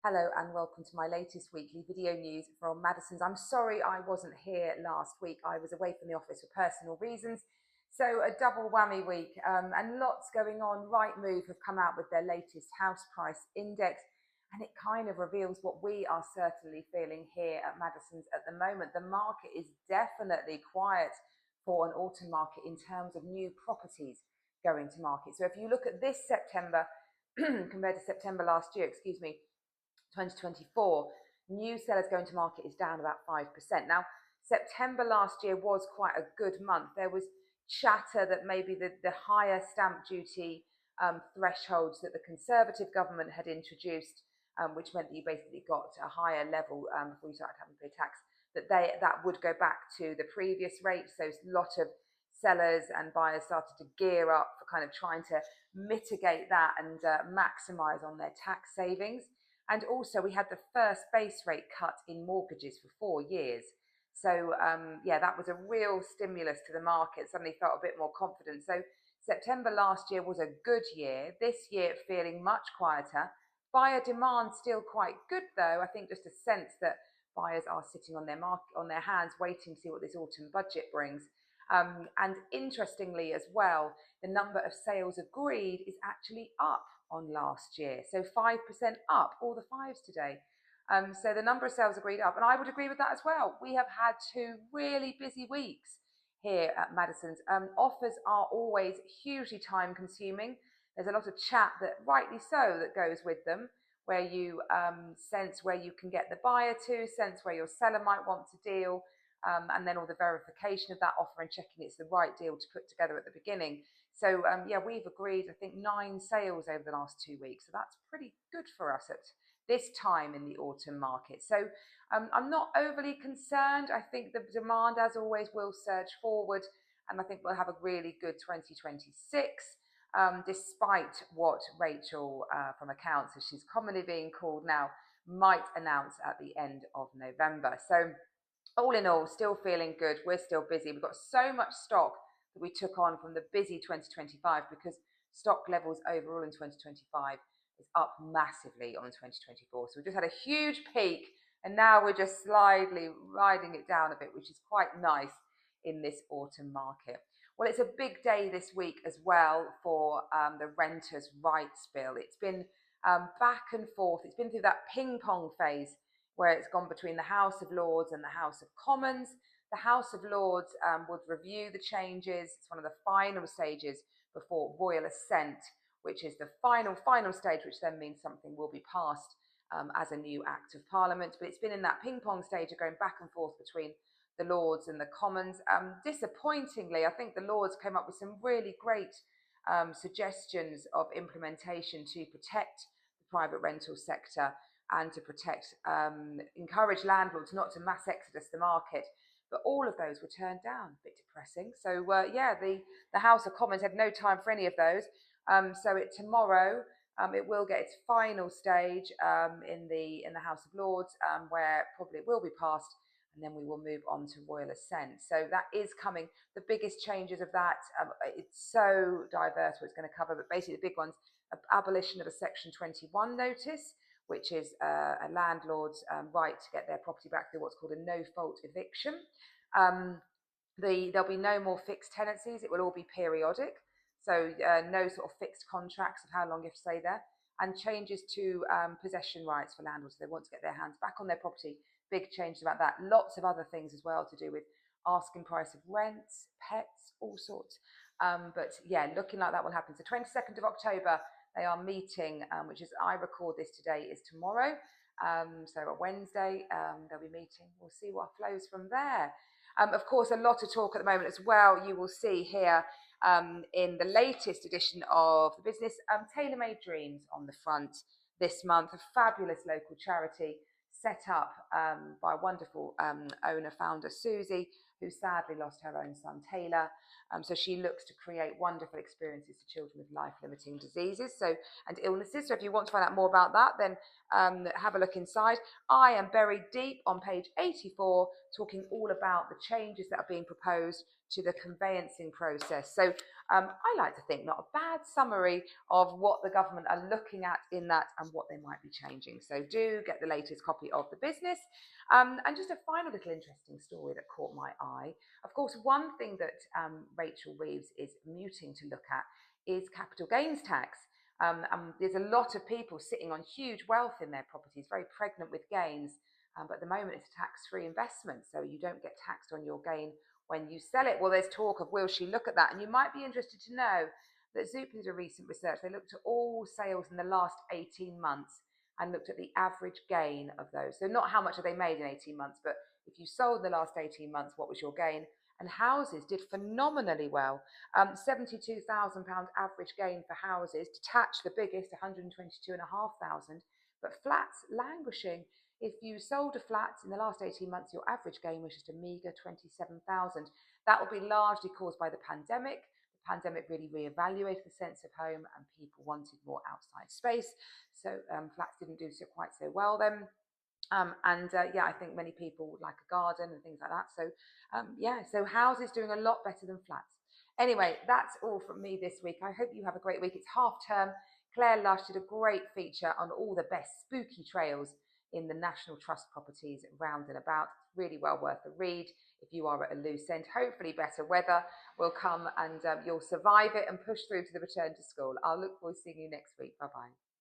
Hello and welcome to my latest weekly video news from Madison's. I'm sorry I wasn't here last week. I was away from the office for personal reasons. So a double whammy week and lots going on. Rightmove have come out with their latest house price index, and it kind of reveals what we are certainly feeling here at Madison's at the moment. The market is definitely quiet for an autumn market in terms of new properties going to market. So if you look at this September compared to September last year, 2024, new sellers going to market is down about 5%. Now, September last year was quite a good month. There was chatter that maybe the higher stamp duty thresholds that the Conservative government had introduced, which meant that you basically got a higher level before you started having to pay tax, that would go back to the previous rate. So a lot of sellers and buyers started to gear up for kind of trying to mitigate that and maximise on their tax savings. And also we had the first base rate cut in mortgages for 4 years. So that was a real stimulus to the market. Suddenly felt a bit more confident. So September last year was a good year. This year feeling much quieter. Buyer demand still quite good though. I think just a sense that buyers are sitting on their hands waiting to see what this autumn budget brings. And interestingly as well, the number of sales agreed is actually up on last year. So 5% up, all the fives today. So the number of sales agreed up, and I would agree with that as well. We have had 2 really busy weeks here at Madison's. Offers are always hugely time consuming. There's a lot of chat, that rightly so, that goes with them, where you sense where you can get the buyer to, sense where your seller might want to deal, and then all the verification of that offer and checking it's the right deal to put together at the beginning. So we've agreed, I think, 9 sales over the last 2 weeks. So that's pretty good for us at this time in the autumn market. So I'm not overly concerned. I think the demand, as always, will surge forward. And I think we'll have a really good 2026, despite what Rachel from Accounts, as she's commonly being called now, might announce at the end of November. So all in all, still feeling good. We're still busy. We've got so much stock that we took on from the busy 2025, because stock levels overall in 2025 is up massively on 2024. So we just had a huge peak, and now we're just slightly riding it down a bit, which is quite nice in this autumn market. Well, it's a big day this week as well for the Renters' Rights Bill. It's been back and forth. It's been through that ping pong phase where it's gone between the House of Lords and the House of Commons. The House of Lords would review the changes. It's one of the final stages before royal assent, which is the final stage, which then means something will be passed as a new Act of Parliament. But it's been in that ping pong stage of going back and forth between the Lords and the Commons. Disappointingly, I think the Lords came up with some really great suggestions of implementation to protect the private rental sector and to encourage landlords not to mass exodus the market. But all of those were turned down. A bit depressing. So the House of Commons had no time for any of those. So tomorrow it will get its final stage in the House of Lords, where probably it will be passed, and then we will move on to royal assent. So that is coming. The biggest changes of that, it's so diverse what it's going to cover, but basically the big ones: abolition of a Section 21 notice, which is a landlord's right to get their property back through what's called a no-fault eviction. There'll be no more fixed tenancies. It will all be periodic. So no sort of fixed contracts of how long you have to stay there. And changes to possession rights for landlords. They want to get their hands back on their property. Big changes about that. Lots of other things as well to do with asking price of rents, pets, all sorts. But yeah, looking like that will happen. So 22nd of October, they are meeting, which is, I record this today, is tomorrow. So a Wednesday, they'll be meeting. We'll see what flows from there. Of course, a lot of talk at the moment as well. You will see here in the latest edition of the business, Tailor-Made Dreams on the front this month, a fabulous local charity set up by a wonderful owner-founder, Susie, who sadly lost her own son, Taylor. So she looks to create wonderful experiences for children with life-limiting diseases and illnesses. So if you want to find out more about that, then have a look inside. I am buried deep on page 84, talking all about the changes that are being proposed to the conveyancing process. So I like to think not a bad summary of what the government are looking at in that and what they might be changing. So do get the latest copy of the business. And just a final little interesting story that caught my eye. Of course, one thing that Rachel Reeves is muting to look at is capital gains tax. There's a lot of people sitting on huge wealth in their properties, very pregnant with gains. But at the moment, it's a tax-free investment, so you don't get taxed on your gain when you sell it. Well, there's talk of will she look at that? And you might be interested to know that Zoop did a recent research. They looked at all sales in the last 18 months and looked at the average gain of those. So not how much have they made in 18 months, but if you sold in the last 18 months, what was your gain? And houses did phenomenally well. £72,000 average gain for houses. Detached, the biggest, 122,500. But flats languishing. If you sold a flat in the last 18 months, your average gain was just a meagre 27,000. That will be largely caused by the pandemic. The pandemic really reevaluated the sense of home and people wanted more outside space. So flats didn't do so quite so well then. Yeah, I think many people would like a garden and things like that. So yeah, so houses doing a lot better than flats. Anyway, that's all from me this week. I hope you have a great week. It's half term. Claire Lush did a great feature on all the best spooky trails in the National Trust properties round and about. Really well worth a read if you are at a loose end. Hopefully better weather will come and you'll survive it and push through to the return to school. I'll look forward to seeing you next week. Bye-bye.